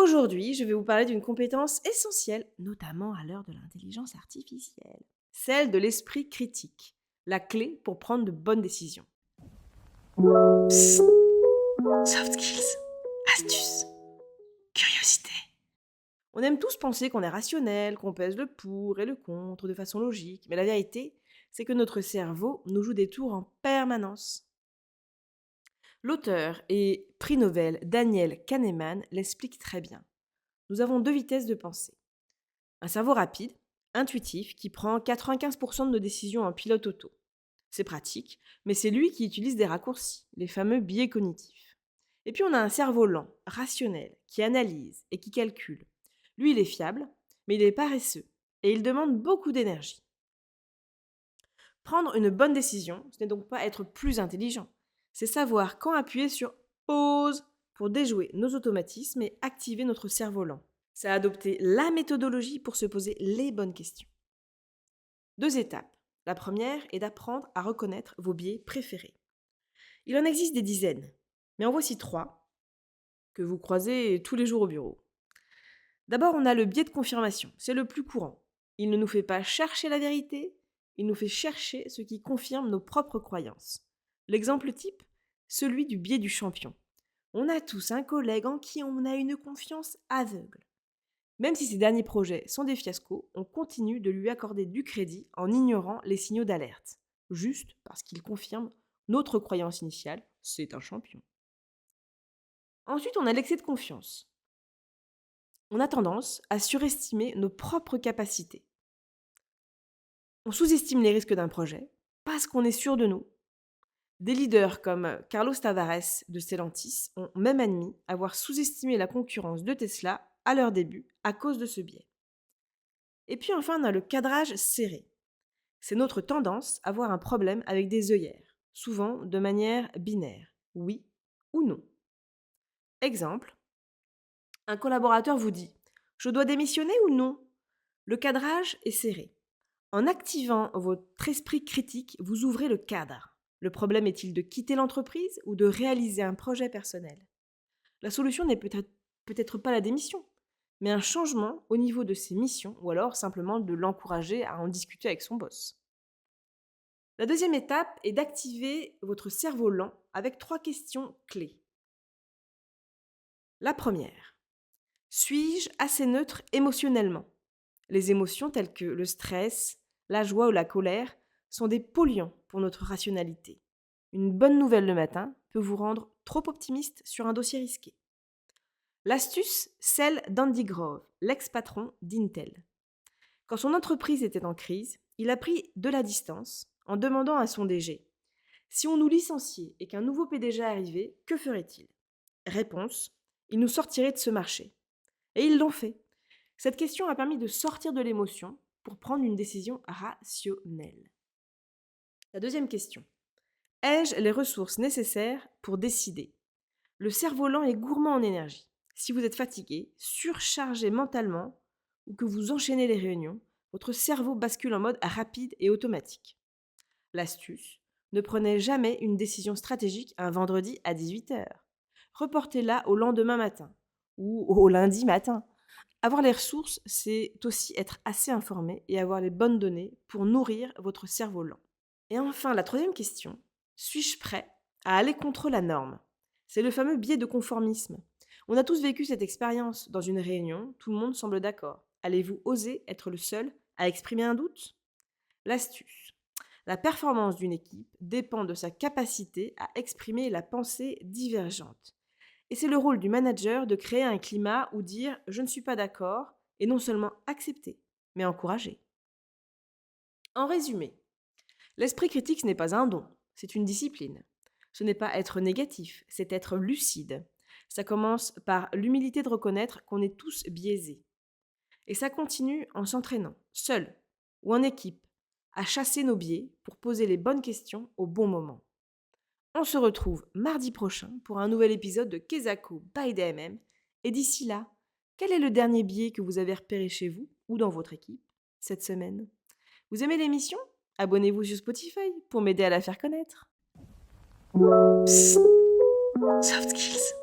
Aujourd'hui, je vais vous parler d'une compétence essentielle, notamment à l'heure de l'intelligence artificielle, celle de l'esprit critique, la clé pour prendre de bonnes décisions. Psst, soft skills, astuces, curiosité. On aime tous penser qu'on est rationnel, qu'on pèse le pour et le contre de façon logique, mais la vérité, c'est que notre cerveau nous joue des tours en permanence. L'auteur et prix Nobel Daniel Kahneman l'explique très bien. Nous avons deux vitesses de pensée. Un cerveau rapide, intuitif, qui prend 95% de nos décisions en pilote auto. C'est pratique, mais c'est lui qui utilise des raccourcis, les fameux biais cognitifs. Et puis on a un cerveau lent, rationnel, qui analyse et qui calcule. Lui, il est fiable, mais il est paresseux, et il demande beaucoup d'énergie. Prendre une bonne décision, ce n'est donc pas être plus intelligent, c'est savoir quand appuyer sur pause pour déjouer nos automatismes et activer notre cerveau lent. C'est adopter la méthodologie pour se poser les bonnes questions. Deux étapes. La première est d'apprendre à reconnaître vos biais préférés. Il en existe des dizaines, mais en voici trois que vous croisez tous les jours au bureau. D'abord, on a le biais de confirmation. C'est le plus courant. Il ne nous fait pas chercher la vérité, il nous fait chercher ce qui confirme nos propres croyances. L'exemple type, celui du biais du champion. On a tous un collègue en qui on a une confiance aveugle. Même si ses derniers projets sont des fiascos, on continue de lui accorder du crédit en ignorant les signaux d'alerte, juste parce qu'il confirme notre croyance initiale, c'est un champion. Ensuite, on a l'excès de confiance. On a tendance à surestimer nos propres capacités. On sous-estime les risques d'un projet parce qu'on est sûr de nous. Des leaders comme Carlos Tavares de Stellantis ont même admis avoir sous-estimé la concurrence de Tesla à leur début à cause de ce biais. Et puis enfin, on a le cadrage serré. C'est notre tendance à voir un problème avec des œillères, souvent de manière binaire, oui ou non. Exemple, un collaborateur vous dit « Je dois démissionner ou non ?» Le cadrage est serré. En activant votre esprit critique, vous ouvrez le cadre. Le problème est-il de quitter l'entreprise ou de réaliser un projet personnel? La solution n'est peut-être pas la démission, mais un changement au niveau de ses missions ou alors simplement de l'encourager à en discuter avec son boss. La deuxième étape est d'activer votre cerveau lent avec trois questions clés. La première, suis-je assez neutre émotionnellement? Les émotions telles que le stress, la joie ou la colère sont des polluants pour notre rationalité. Une bonne nouvelle le matin peut vous rendre trop optimiste sur un dossier risqué. L'astuce, celle d'Andy Grove, l'ex-patron d'Intel. Quand son entreprise était en crise, il a pris de la distance en demandant à son DG: si on nous licenciait et qu'un nouveau PDG arrivait, que ferait-il? Réponse: il nous sortirait de ce marché. Et ils l'ont fait. Cette question a permis de sortir de l'émotion pour prendre une décision rationnelle. La deuxième question: ai-je les ressources nécessaires pour décider? Le cerveau lent est gourmand en énergie. Si vous êtes fatigué, surchargé mentalement ou que vous enchaînez les réunions, votre cerveau bascule en mode rapide et automatique. L'astuce: ne prenez jamais une décision stratégique un vendredi à 18h. Reportez-la au lendemain matin ou au lundi matin. Avoir les ressources, c'est aussi être assez informé et avoir les bonnes données pour nourrir votre cerveau lent. Et enfin, la troisième question: suis-je prêt à aller contre la norme? C'est le fameux biais de conformisme. On a tous vécu cette expérience. Dans une réunion, tout le monde semble d'accord. Allez-vous oser être le seul à exprimer un doute? L'astuce: la performance d'une équipe dépend de sa capacité à exprimer la pensée divergente. Et c'est le rôle du manager de créer un climat où dire «je ne suis pas d'accord» est non seulement accepté, mais encouragé. En résumé, l'esprit critique, ce n'est pas un don, c'est une discipline. Ce n'est pas être négatif, c'est être lucide. Ça commence par l'humilité de reconnaître qu'on est tous biaisés. Et ça continue en s'entraînant, seul ou en équipe, à chasser nos biais pour poser les bonnes questions au bon moment. On se retrouve mardi prochain pour un nouvel épisode de Kezako by DMM. Et d'ici là, quel est le dernier biais que vous avez repéré chez vous ou dans votre équipe cette semaine? Vous aimez l'émission? Abonnez-vous sur Spotify pour m'aider à la faire connaître. Psst, soft skills.